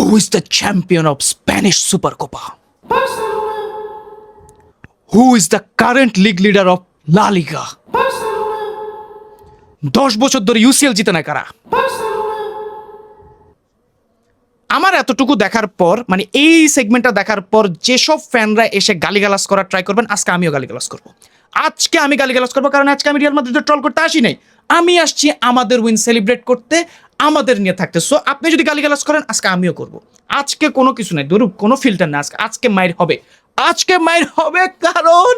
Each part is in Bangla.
Who is the champion of Spanish Super Copa? Barcelona, Who is the current league leader of La Liga? Barcelona, 10 বছর ধরে ইউসিএল জিতে না কারা? Barcelona, আমার এতটুকু দেখার পর মানে এই সেগমেন্টটা দেখার পর যেসব ফ্যানরা এসে গালিগালাজ করার ট্রাই করবেন, আজকে আমিও গালিগালাজ করবো। আজকে আমি গালিগালাজ করবো, কারণ আজকে আমি রিয়াল মাদ্রিদের ট্রল করতে আসি নাই। আমি আসছি আমাদের উইন সেলিব্রেট করতে, আমাদের নিয়ে থাকতে। সো আপনি যদি গালিগালাজ করেন, আজকে আমিও করব। আজকে কোনো কিছু নাই, ধরুন কোনো ফিল্টার না। আজকে মাইর হবে, আজকে মাইর হবে, কারণ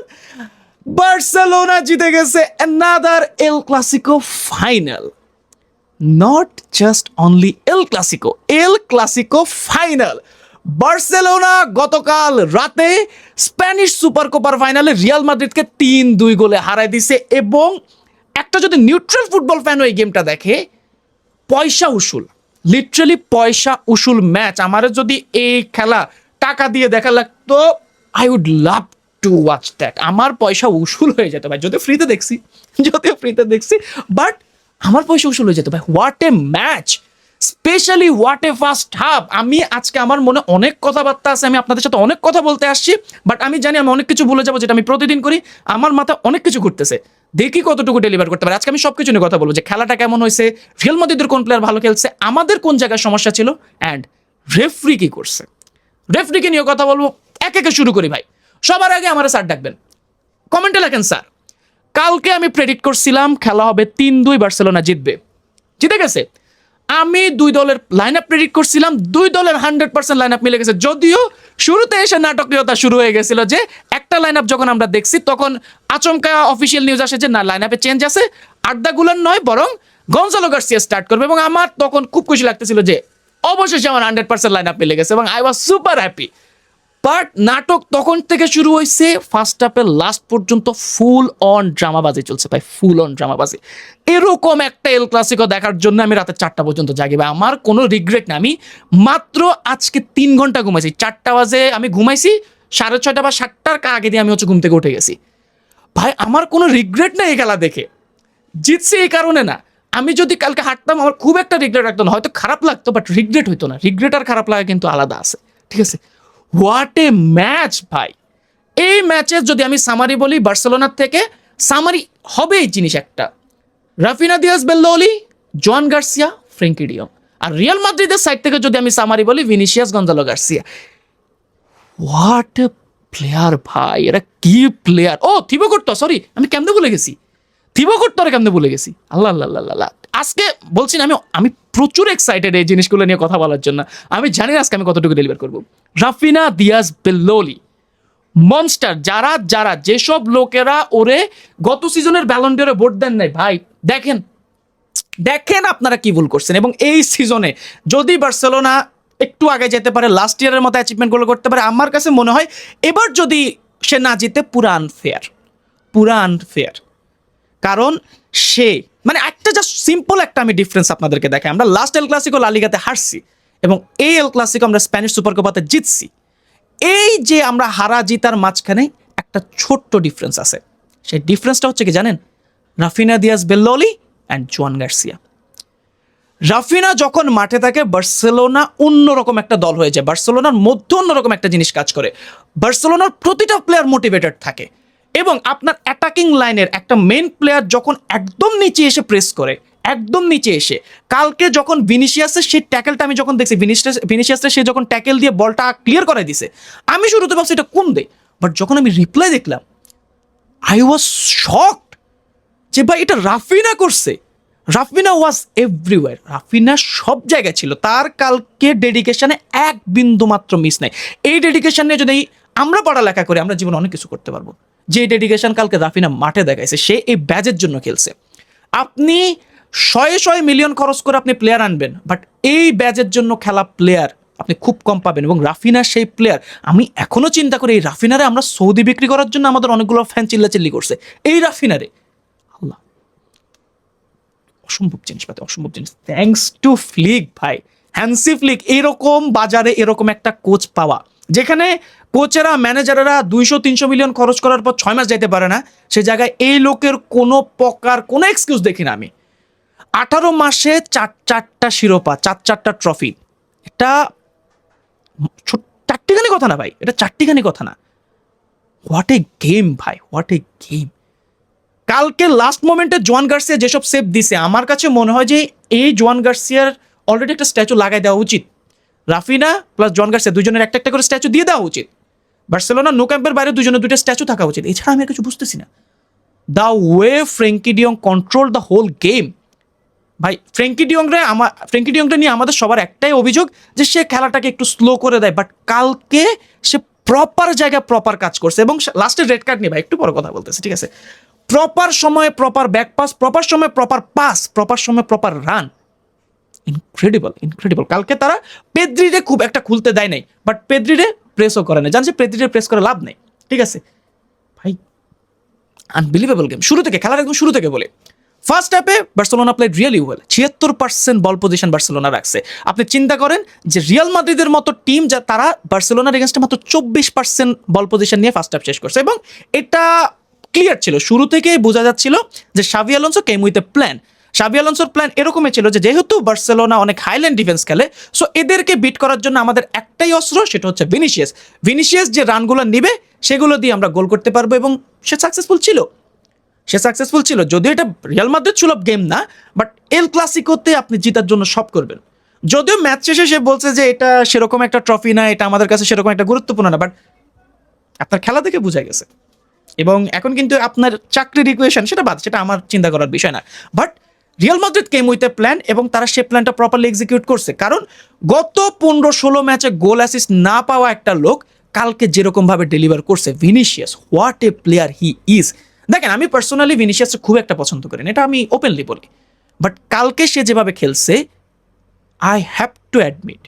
বার্সেলোনা জিতে গেছে another El Clasico final. Not just only El Clasico final. Barcelona গতকাল রাতে স্প্যানিশ সুপার কোপার ফাইনালে রিয়াল মাদ্রিদকে 3-2 গোলে হারায় দিছে। এবং একটা যদি নিউট্রাল ফুটবল ফ্যান এই গেমটা দেখে, পয়সা উসুল, লিটারালি পয়সা উসুল ম্যাচ। আমার যদি এই খেলা টাকা দিয়ে দেখা লাগতো, I would love to watch that. আমার পয়সা উসুল হয়ে যেত ভাই, যদিও ফ্রিতে দেখছি, বাট আমার পয়সা উসুল হয়ে যেত ভাই। What a match, specially what a first half. আমি আজকে আমার মনে অনেক কথাবার্তা আছে, আমি আপনাদের সাথে অনেক কথা বলতে আসছি, বাট আমি জানি আমি অনেক কিছু ভুলে যাবো, যেটা আমি প্রতিদিন করি। আমার মাথায় অনেক কিছু ঘুরতেছে, দেখি কতটুকু ডেলিভার করতে পারে। আজকে আমি সবকিছু নিয়ে কথা বলবো, যে খেলাটা কেমন হয়েছে, রিয়াল মাদ্রিদের কোন প্লেয়ার ভালো খেলছে, আমাদের কোন জায়গায় সমস্যা ছিল, অ্যান্ড রেফরি কি করছে। রেফরিকে নিয়ে কথা বলবো। একে শুরু করি ভাই। সবার আগে আমার স্যার ডাকবেন, কমেন্টে লেখেন স্যার, কালকে আমি প্রেডিক্ট করছিলাম খেলা হবে 3-2 বার্সেলোনা জিতে গেছে। আমি 2 দলের লাইন আপ প্রেডিক্ট করছিলাম, 2 দলের 100% লাইন আপ মিলে গেছে। যদিও শুরুতে এসে নাটকীয়তা শুরু হয়ে গেছিল, যে একটা লাইন আপ যখন আমরা দেখছি, তখন আচমকা অফিসিয়াল নিউজ আসে যে না, লাইন আপে চেঞ্জ আছে, আর্দা গুলান নয় বরং গনজালো গার্সিয়া স্টার্ট করবে। এবং আমার তখন খুব খুশি লাগতেছিল যে অবশেষে আমার 100% লাইন আপ মিলে গেছে, এবং I was super happy. But নাটক তখন থেকে শুরু হয়েছে, ফার্স্ট হাফের লাস্ট পর্যন্ত ফুল অন ড্রামাবাজি চলছে ভাই, ফুল অন ড্রামাবাজি। এরকম একটা এল ক্লাসিকো দেখার জন্য আমি রাতে 4টা পর্যন্ত জাগি ভাই। আমার কোনো রিগ্রেট না, আমি মাত্র আজকে 3 ঘন্টা ঘুমাইছি। 4টা বাজে আমি ঘুমাইছি, 6:30 বা 7টার আগে দিয়ে আমি ঘুম থেকে উঠে গেছি ভাই। আমার কোনো রিগ্রেট না এই খেলা দেখে, জিতছি এই কারণে না। আমি যদি কালকে হারতাম, আমার খুব একটা রিগ্রেট রাখতো না, হয়তো খারাপ লাগতো, বাট রিগ্রেট হইতো না। রিগ্রেট আর খারাপ লাগা কিন্তু আলাদা আছে, ঠিক আছে। হোয়াট এ ম্যাচ ভাই। এই ম্যাচের যদি আমি সামারি বলি, বার্সেলোনার থেকে সামারি হবে এই জিনিস একটা, রাফিনা দিয়াস বেল্লোলি, জোয়ান গার্সিয়া, ফ্রেঙ্কি ডিয়ং। আর রিয়াল মাদ্রিদের সাইড থেকে যদি আমি সামারি বলি, Vinicius, Gonzalo Garcia. What a player ভাই, এরা কি প্লেয়ার। ও থিবো কোর্তো, সরি আমি কেমনে ভুলে গেছি, থিবো কোর্তোরে কেমনে ভুলে গেছি। আল্লাহ আল্লাহ আল্লাহ। আজকে বলছি না, আমি প্রচুর এক্সাইটেড এই জিনিসগুলো নিয়ে কথা বলার জন্য। আমি জানি না আজকে আমি কতটুকু ডেলিভার করবো। রাফিনা দিয়াস বেল্লোলি মনস্টার। যারা যেসব লোকেরা ওরে গত সিজনের ব্যালন ডিওরে ভোট দেন নাই ভাই, দেখেন আপনারা কি ভুল করছেন। এবং এই সিজনে যদি বার্সেলোনা একটু আগে যেতে পারে, লাস্ট ইয়ারের মতো অ্যাচিভমেন্টগুলো করতে পারে, আমার কাছে মনে হয় এবার যদি সে না জিতে পুরা আনফেয়ার। কারণ সে মানে একটা জাস্ট সিম্পল একটা আমি ডিফারেন্স আপনাদেরকে দেখাই। আমরা লাস্ট এল ক্লাসিকো লা লিগাতে হারছি, এবং এই এল ক্লাসিকো আমরা স্প্যানিশ সুপার কোপাতে জিতছি। এই যে আমরা হারা জিতার মাঝখানে একটা ছোট্ট ডিফারেন্স আছে। সেই ডিফারেন্সটা হচ্ছে কি জানেন? রাফিনা দিয়াস বেল্লোলি অ্যান্ড জোয়ান গার্সিয়া। রাফিনা যখন মাঠে থাকে, বার্সেলোনা অন্যরকম একটা দল হয়ে যায়। বার্সেলোনার মধ্যে অন্যরকম একটা জিনিস কাজ করে। বার্সেলোনার প্রতিটা প্লেয়ার মোটিভেটেড থাকে, এবং আপনার অ্যাটাকিং লাইনের একটা মেইন প্লেয়ার যখন একদম নিচে এসে প্রেস করে, একদম নিচে এসে, কালকে যখন ভিনিসিয়াসের সেই ট্যাকেলটা আমি যখন দেখছি, ভিনিসিয়াসের সে যখন ট্যাকেল দিয়ে বলটা ক্লিয়ার করে দিছে, আমি শুরুতে ভাবছি এটা কোন দে, বাট যখন আমি রিপ্লাই দেখলাম, আই ওয়াজ শকড যে ভাই এটা রাফিনা করছে। রাফিনা ওয়াজ এভরিওয়্যার, রাফিনা সব জায়গায় ছিল। তার কালকে ডেডিকেশনে এক বিন্দু মাত্র মিস নাই। এই ডেডিকেশন নিয়ে যদি আমরা পড়ালেখা করি, আমরা জীবনে অনেক কিছু করতে পারবো। যে ডেডিকেশন কালকে রাফিনা মাঠে দেখাইছে, সে এই ব্যাজের জন্য খেলছে। আপনি 100 মিলিয়ন খরচ করে আপনি প্লেয়ার আনবেন, বাট এই ব্যাজের জন্য খেলা প্লেয়ার আপনি খুব কম পাবেন। এবং রাফিনা সেই প্লেয়ার। আমি এখনো চিন্তা করি, এই রাফিনারে আমরা সৌদি বিক্রি করার জন্য আমাদের অনেকগুলো ফ্যান চিল্লাচিল্লি করছে। এই রাফিনারে আল্লাহ, অসম্ভব জিনিস পাতে, অসম্ভব জিনিস। থ্যাঙ্কস টু ফ্লিক ভাই, হ্যান্সি ফ্লিক। এরকম বাজারে এরকম একটা কোচ পাওয়া, যেখানে কোচেরা ম্যানেজারেরা 200-300 মিলিয়ন খরচ করার পর 6 মাস যাইতে পারে না, সে জায়গায় এই লোকের কোনো প্রকার কোনো এক্সকিউজ দেখি না আমি। 18 মাসে 4টা শিরোপা, 4টা ট্রফি, এটা চারটিখানি কথা না ভাই, এটা চারটিখানি কথা না। হোয়াট এ গেম ভাই, হোয়াট এ গেম। কালকে লাস্ট মোমেন্টে জোয়ান গার্সিয়া যেসব সেভ দিছে, আমার কাছে মনে হয় যে এই জোয়ান গার্সিয়ার অলরেডি একটা স্ট্যাচু লাগাই দেওয়া উচিত। রাফিনা প্লাস জোয়ান গার্সিয়া দুজনের একটা একটা করে স্ট্যাচু দিয়ে দেওয়া উচিত। বার্সেলোনা নো ক্যাম্পের বাইরে দুজনের দুইটা স্ট্যাচু থাকা উচিত। এছাড়া আমি আর কিছু বুঝতেছি না। The way Frankie de Jong control the whole game. ভাই ফ্র্যাঙ্কি ডিয়ংরে নিয়ে আমাদের সবার একটাই অভিযোগ যে সে খেলাটাকে একটু স্লো করে দেয়, বাট কালকে সে প্রপার জায়গায় প্রপার কাজ করছে। এবং লাস্টের রেড কার্ড নিয়ে ভাই একটু পরে কথা বলতেছে, ঠিক আছে? প্রপার সময়ে প্রপার ব্যাক পাস, প্রপার সময়ে প্রপার পাস, প্রপার সময়ে প্রপার রান। Incredible, incredible. কালকে তারা পেদ্রিরে খুব একটা খুলতে দেয় নাই, বাট পেদ্রিরে প্রেসও করে না। জানছে পেদ্রিরে প্রেস করে লাভ নেই, ঠিক আছে ভাই। আনবিলিভেবল গেম শুরু থেকে, খেলার একদম শুরু থেকে বলে। ফার্স্ট হাফে বার্সেলোনা প্লেড রিয়েলি ওয়েল। 76% বল পজিশন বার্সেলোনা রাখছে। আপনি চিন্তা করেন যে রিয়াল মাদ্রিদের মতো টিম, যা তারা বার্সেলোনার এগেনস্টে মাত্র 24% বল পজিশন নিয়ে ফার্স্ট হাফ শেষ করছে। এবং এটা ক্লিয়ার ছিল, শুরু থেকেই বোঝা যাচ্ছিল যে শাভি Alonso came with a plan. শাভি আলোনসোর প্ল্যান এরকমই ছিল যে যেহেতু বার্সেলোনা অনেক হাইল্যান্ড ডিফেন্স খেলে, সো এদেরকে বিট করার জন্য আমাদের একটাই অস্ত্র, সেটা হচ্ছে ভিনিসিয়াস। ভিনিসিয়াস যে রানগুলো নিবে সেগুলো দিয়ে আমরা গোল করতে পারবো, এবং সে সাকসেসফুল ছিল। যদিও এটা রিয়াল মাদ্রিদ সুলভ গেম না, বাট এল ক্লাসিকোতে আপনি জিতার জন্য সব করবেন। যদিও ম্যাচ শেষে সে বলছে যে এটা সেরকম একটা ট্রফি না, এটা আমাদের কাছে সেরকম একটা গুরুত্বপূর্ণ না, বাট আপনার খেলা দেখে বোঝা গেছে। এবং এখন কিন্তু আপনার চাকরির ইকুয়েশন সেটা বাদ, সেটা আমার চিন্তা করার বিষয় না। But Real Madrid came with a plan, এবং তারা সে প্ল্যানটা প্রপারলি এক্সিকিউট করছে। কারণ গত 15-16 ম্যাচে গোল অ্যাসিস্ট না পাওয়া একটা লোক কালকে যেরকমভাবে ডেলিভার করছে, Vinicius, what a player he is. দেখেন, আমি পার্সোনালি ভিনিসিয়াসকে খুব একটা পছন্দ করি না, এটা আমি ওপেনলি বলি। বাট কালকে সে যেভাবে খেলছে, আই হ্যাভ টু অ্যাডমিট,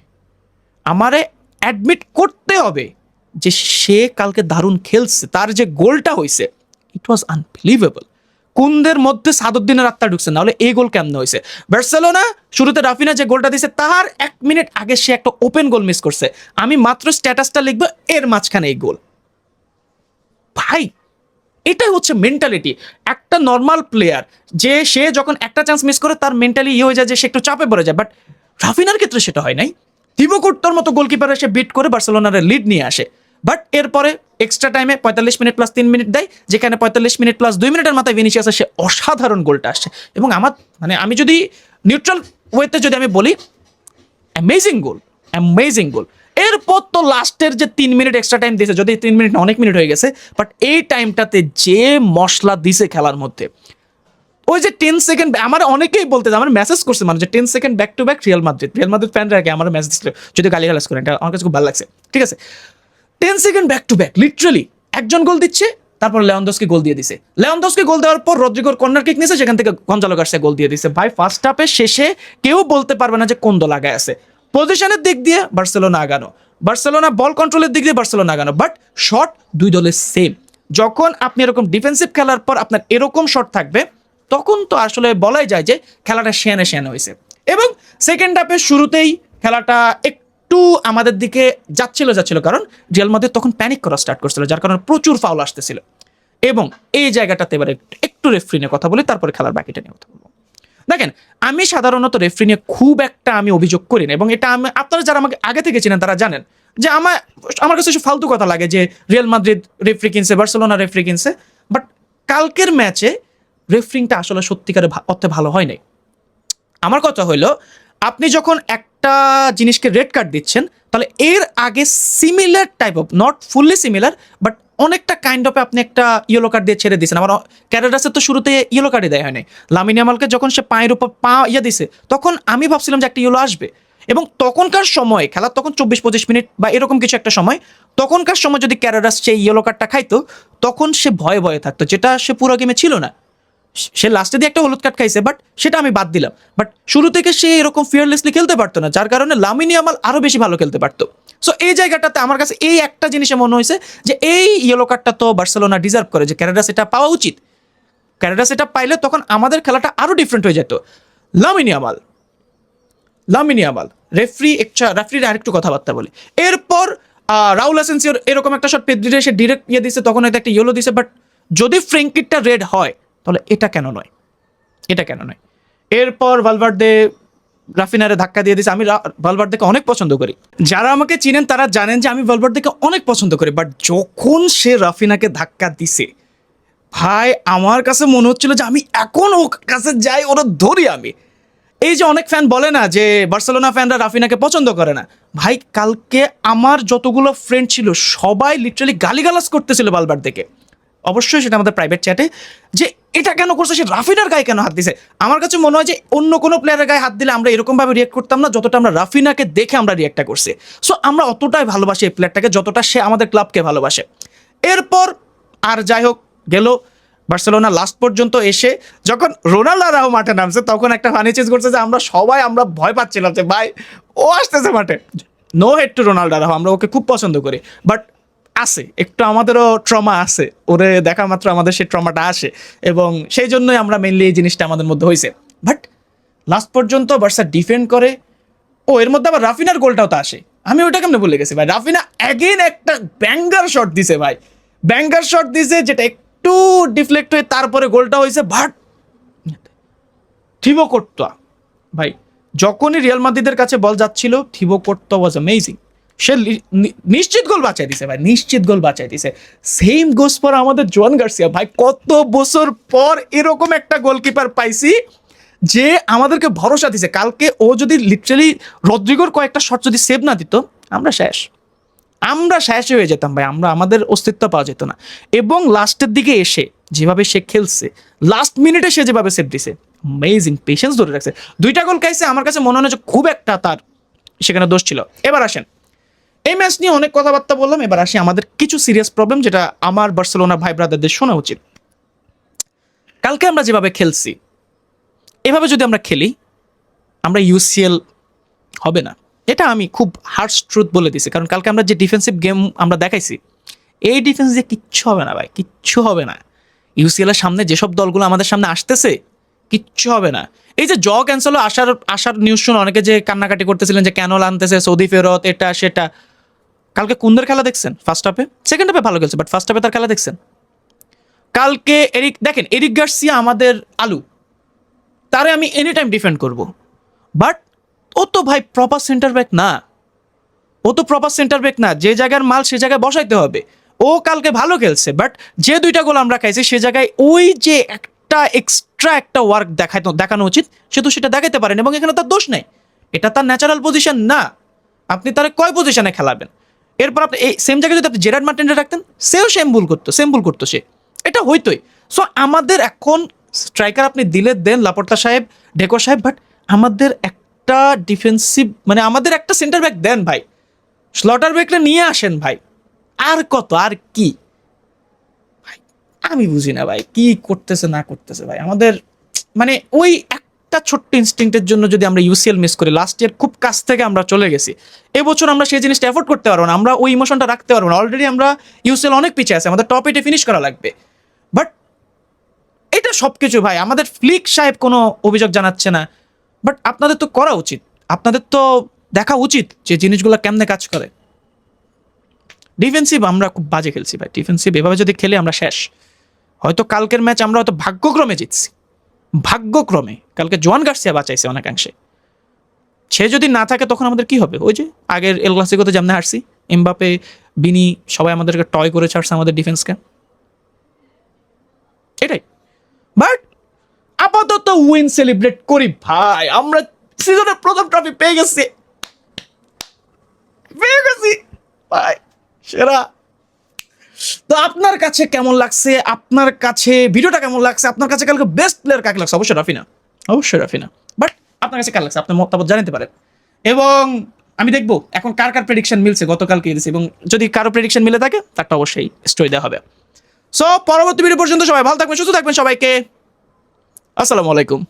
আমারে অ্যাডমিট করতে হবে যে সে কালকে দারুণ খেলছে। তার যে গোলটা হয়েছে, ইট ওয়াজ আনবিলিভেবল। কুন্দের মধ্যে সাদুদ্দিনের আত্মা ঢুকছে, নাহলে এই গোল কেমন হয়েছে? বার্সেলোনা শুরুতে রাফিনা যে গোলটা দিয়েছে তার 1 মিনিট আগে সে একটা ওপেন গোল মিস করছে। আমি মাত্র স্ট্যাটাসটা লিখবো, এর মাঝখানে এই গোল। ভাই এটাই হচ্ছে মেন্টালিটি। একটা নর্মাল প্লেয়ার যে সে যখন একটা চান্স মিস করে তার মেন্টালি হয়ে যায় যে সে একটু চাপে পড়ে যায়, বাট রাফিনার ক্ষেত্রে সেটা হয় নাই। থিবো কুর্তোর মতো গোলকিপার এসে বিট করে বার্সেলোনার লিড নিয়ে আসে। বাট এরপরে এক্সট্রা টাইমে 45 মিনিট প্লাস 3 মিনিট দেয়, যেখানে 45 মিনিট প্লাস 2 মিনিটের মাথায় ভিনিসিয়াস সে অসাধারণ গোলটা আসছে। এবং আমার আমি যদি নিউট্রাল ওয়েতে যদি আমি বলি, অ্যামেজিং গোল। এরপর তো লাস্টের যে 3 মিনিট এক্সট্রা টাইম দিয়েছে, যদি 3 মিনিট না অনেক মিনিট হয়ে গেছে, বাট এই টাইমটাতে যে মশলা দিছে খেলার মধ্যে, ওই যে 10 সেকেন্ড, আমার অনেকেই বলতে আমার মেসেজ করছে মানুষ যে 10 second back to back Real Madrid ফ্যানরা আগে আমার মেসেজ দিচ্ছিল, যদি গালিগালাজ করেন, এটা আমার কাছে খুব ভালো লাগছে, ঠিক আছে? 10 second back to back, literally একজন গোল দিচ্ছে, তারপর লেভানডস্কি গোল দিয়ে দিছে। লেভানডস্কি গোল দেওয়ার পর রদ্রিগোর কর্নার কিক নিয়েছে, সেখান থেকে গঞ্জালো গার্সিয়া গোল দিয়ে দিছে। ভাই ফার্স্ট হাফের শেষে কেউ বলতে পারবে না যে কোন দল আগায় আছে। পজিশনের দিক দিয়ে বার্সেলোনা আগানো, বার্সেলোনা বল কন্ট্রোলের দিক দিয়ে বার্সেলোনা আগানো, বাট শট দুই দলের সেম। যখন আপনি এরকম ডিফেন্সিভ খেলার পর আপনার এরকম শট থাকবে, তখন তো আসলে বলাই যায় যে খেলাটা শেয়ানে হয়েছে। এবং সেকেন্ড হাফের শুরুতেই খেলাটা একটু আমাদের দিকে যাচ্ছিল, কারণ রিয়াল মাদ্রিদ তখন প্যানিক করা স্টার্ট করছিল, যার কারণে প্রচুর ফাউল আসতেছিল। এবং এই জায়গাটাতে এবারে একটু রেফারি নিয়ে কথা বলি, তারপরে খেলার বাকিটা নিয়ে কথা বলবো। দেখেন, আমি সাধারণত রেফারি নিয়ে খুব একটা অভিযোগ করি না, এবং এটা আপনারা যারা আমাকে আগে থেকে চিনেন তারা জানেন যে আমার কাছে ফালতু কথা লাগে যে রিয়াল মাদ্রিদ রেফারি কিনছে, বার্সেলোনা রেফারি কিনছে। বাট কালকের ম্যাচে রেফারিংটা আসলে সত্যিকারের অর্থে ভালো হয় নাই। আমার কথা হইলো, আপনি যখন একটা জিনিসকে রেড কার্ড দিচ্ছেন, তাহলে এর আগে similar type of, not fully similar, but অনেকটা কাইন্ড অফে আপনি একটা ইয়েলো কার্ড দিয়ে ছেড়ে দিয়েছেন। আমার ক্যারেরাসের তো শুরুতে ইয়েলো কার্ডই দেয় হয়নি। লামিন ইয়ামালকে যখন সে পায়ের উপর পা দিছে, তখন আমি ভাবছিলাম যে একটা ইয়েলো আসবে। এবং তখনকার সময়, খেলার তখন 24-25 মিনিট বা এরকম কিছু একটা সময়, তখনকার সময় যদি ক্যারেরাস সেই ইয়েলো কার্ডটা খাইতো, তখন সে ভয়ে থাকতো, যেটা সে পুরো গেমে ছিল না। সে লাস্টে দিয়ে একটা হলুদ কার্ড খাইছে, বাট সেটা আমি বাদ দিলাম। বাট শুরু থেকে সে এরকম ফিয়ারলেসলি খেলতে পারতো না, যার কারণে লামিন ইয়ামাল আরো বেশি ভালো খেলতে পারতো। সো এই জায়গাটাতে আমার কাছে এই একটা জিনিসে মনে হয়েছে যে এই ইয়েলো কার্ডটা তো বার্সেলোনা ডিজার্ভ করে, যে ক্যারেরাস এটা পাওয়া উচিত। ক্যারেরাস এটা পাইলে তখন আমাদের খেলাটা আরো ডিফারেন্ট হয়ে যেত। লামিন ইয়ামাল রেফারির আরেকটু কথাবার্তা বলি। এরপর রাউল অ্যাসেন্সিওর এরকম একটা শট পেদ্রিরে সে ডিরেক্ট দিছে, তখন হয়তো একটা ইয়েলো দিছে। বাট যদি ফ্র্যাঙ্কিটা রেড হয়, তাহলে এটা কেন নয়? এরপর ভালভার্দে রাফিনারে ধাক্কা দিয়ে দিয়েছে। আমি ভালভার্দেকে অনেক পছন্দ করি, যারা আমাকে চিনেন তারা জানেন যে আমি ভালভার্দেকে অনেক পছন্দ করি, বাট যখন সে রাফিনাকে ধাক্কা দিছে ভাই আমার কাছে মনে হচ্ছিল যে আমি এখন ওর কাছে যাই, ওরা ধরি আমি। এই যে অনেক ফ্যান বলে না যে বার্সেলোনা ফ্যানরা রাফিনাকে পছন্দ করে না, ভাই কালকে আমার যতগুলো ফ্রেন্ড ছিল সবাই লিটারালি গালিগালাজ করতেছিল ভালভার্দেকে, অবশ্যই সেটা আমাদের প্রাইভেট চ্যাটে, যে এটা কেন করছে, সে রাফিনার গায়ে কেন হাত দিছে। আমার কাছে মনে হয় যে অন্য কোনো প্লেয়ারের গায়ে হাত দিলে আমরা এরকমভাবে রিয়েক্ট করতাম না যতটা আমরা রাফিনাকে দেখে আমরা রিয়েক্টটা করছি। সো আমরা অতটাই ভালোবাসি এই প্লেয়ারটাকে যতটা সে আমাদের ক্লাবকে ভালোবাসে। এরপর আর যাই হোক গেল, বার্সেলোনা লাস্ট পর্যন্ত এসে যখন রোনাল্ডো মাঠে নামছে তখন একটা ফানি চেঞ্জ করছে যে আমরা ভয় পাচ্ছিলাম যে ভাই ও আসতেছে মাঠে। নো হেড টু রোনাল্ডো, আমরা ওকে খুব পছন্দ করি, বাট আছে একটু আমাদেরও ট্রমা আছে, ওরে দেখা মাত্র আমাদের সেই ট্রমাটা আসে, এবং সেই জন্যই আমরা মেনলি এই জিনিসটা আমাদের মধ্যে হয়েছে। বাট লাস্ট পর্যন্ত বার্সা ডিফেন্ড করে, ও এর মধ্যে আবার রাফিনার গোলটাও তো আসে, আমি ওইটা কেমনে ভুলে গেছি ভাই। রাফিনা অ্যাগেন একটা ব্যাঙ্গার শট দিছে ভাই, ব্যাঙ্গার শট দিছে যেটা একটু ডিফ্লেক্ট হয়ে তারপরে গোলটা হয়েছে। বাট থিবো কোর্তোয়া ভাই যখনই রিয়াল মাদ্রিদের কাছে বল যাচ্ছিল থিবো কোর্তোয়া ওয়াজ অ্যামেজিং, সে নিশ্চিত গোল বাঁচাই দিছে ভাই, নিশ্চিত গোল বাঁচাই দিছে। সেম গোস ফর আমাদের জোয়ান গার্সিয়া ভাই, কত বছর পর এরকম একটা গোলকিপার পাইছি যে আমাদেরকে ভরসা দিছে। কালকে ও যদি লিটারালি রদ্রিগোর কয়েকটা শট যদি সেভ না দিত আমরা শেষ হয়ে যেতাম ভাই, আমাদের অস্তিত্ব পাওয়া যেত না। এবং লাস্টের দিকে এসে যেভাবে সে খেলছে, লাস্ট মিনিটে সে যেভাবে সেভ দিছে, অ্যামেজিং, পেশেন্স ধরে রাখছে, 2টা গোল খাইছে। আমার কাছে মনে হয় যে খুব একটা তার সেখানে দোষ ছিল। এবার আসেন, এই ম্যাচ নিয়ে অনেক কথাবার্তা বললাম, এবার আসি আমাদের কিছু সিরিয়াস প্রবলেম যেটা আমার বার্সেলোনা ভাই ব্রাদারদের শোনা উচিত। কালকে আমরা যেভাবে খেলছি এভাবে যদি আমরা খেলি আমরা ইউসিএল হবে না, এটা আমি খুব হার্শ ট্রুথ বলে দিছি। কারণ কালকে আমরা যে ডিফেন্সিভ গেম আমরা দেখাইছি, এই ডিফেন্স দিয়ে কিচ্ছু হবে না ভাই, কিচ্ছু হবে না। ইউসিএল এর সামনে যেসব দলগুলো আমাদের সামনে আসতেছে কিচ্ছু হবে না। এই যে ক্যান্সেল আসার নিউজ শুনে অনেকে যে কান্নাকাটি করতেছিলেন যে কেন আনতেছে, সৌদি ফেরত, এটা সেটা। কালকে কুন্দের খেলা দেখছেন? ফার্স্ট হাফে, সেকেন্ড হাফে ভালো খেলছে, বাট ফার্স্ট হাফে তার খেলা দেখছেন? কালকে এরিক গার্সিয়া আমাদের আলু, তারে আমি এনি টাইম ডিফেন্ড করব, বাট ও তো ভাই প্রপার সেন্টার ব্যাক না, যে জায়গার মাল সে জায়গায় বসাইতে হবে। ও কালকে ভালো খেলছে, বাট যে 2টা গোল আমরা খাইছি সে জায়গায় ওই যে একটা এক্সট্রা একটা ওয়ার্ক দেখানো উচিত, সে তো সেটা দেখাতে পারেন, এবং এখানে তার দোষ নেই, এটা তার ন্যাচারাল পজিশন না। আপনি তার কয় পজিশনে খেলাবেন? এরপর আপনি এই সেম জায়গায় যদি আপনি জেরার্ড মার্টিনকে রাখতেন, সেও সেম ভুল করতো সে, এটা হইতোই। সো আমাদের এখন স্ট্রাইকার আপনি দিলে দেন, লাপোর্তা সাহেব, ডেকো সাহেব, বাট আমাদের একটা ডিফেন্সিভ মানে আমাদের একটা সেন্টার ব্যাক দেন ভাই, স্লটার ব্যাকটা নিয়ে আসেন ভাই। আর কত, আর কি ভাই আমি বুঝি না ভাই কি করতেছে না করতেছে ভাই। আমাদের মানে ওই একটা ছোট্ট ইনস্টিংক্টের জন্য যদি আমরা ইউসিএল মিস করি, লাস্ট ইয়ার খুব কাছ থেকে আমরা চলে গেছি, এবছর আমরা সেই জিনিসটা এফোর্ড করতে পারবো না, আমরা ওই ইমোশনটা রাখতে পারবো না। অলরেডি আমরা ইউসিএল অনেক পিছিয়ে আছে, আমাদের টপ 8-এ ফিনিশ করা লাগবে। বাট এটা সব কিছু ভাই আমাদের ফ্লিক সাহেব কোনো অভিযোগ জানাচ্ছে না, বাট আপনাদের তো করা উচিত, আপনাদের তো দেখা উচিত যে জিনিসগুলো কেমনে কাজ করে। ডিফেন্সিভ আমরা খুব বাজে খেলছি ভাই, ডিফেন্সিভ এভাবে যদি খেলে আমরা শেষ। হয়তো কালকের ম্যাচ আমরা হয়তো ভাগ্যক্রমে জিতছি, ভাগ্যক্রমে কালকে জোয়ান গার্সিয়া বাঁচাইছে অনেকাংশে, সে যদি না থাকে তখন আমাদের কি হবে? ওই যে আগের এল ক্লাসিকোতে যেমন হারছি, এমবাপে, বিনি সবাই আমাদেরকে টয় করে ছাড়ছে আমাদের ডিফেন্সকে, এটাই। বাট আপাতত উইন সেলিব্রেট করি ভাই, আমরা সিজনের প্রথম ট্রফি পেয়ে গেছি ভাই, সেরা। তো আপনার কাছে কেমন লাগছে, আপনার কাছে ভিডিওটা কেমন লাগছে, আপনার কাছে কালকে বেস্ট প্লেয়ার কাকে লাগছে? অবশ্যই রাফিনা, বাট আপনার কাছে কার লাগছে আপনি মতামত জানাতে পারেন। এবং আমি দেখবো এখন কার প্রেডিকশন মিলছে, গতকালকে দিয়েছে, এবং যদি কারো প্রেডিকশন মিলে থাকে তারটা অবশ্যই স্টোরি দেওয়া হবে। সো পরবর্তী ভিডিও পর্যন্ত সবাই ভালো থাকবেন, সুস্থ থাকবেন, সবাইকে আসসালামু আলাইকুম।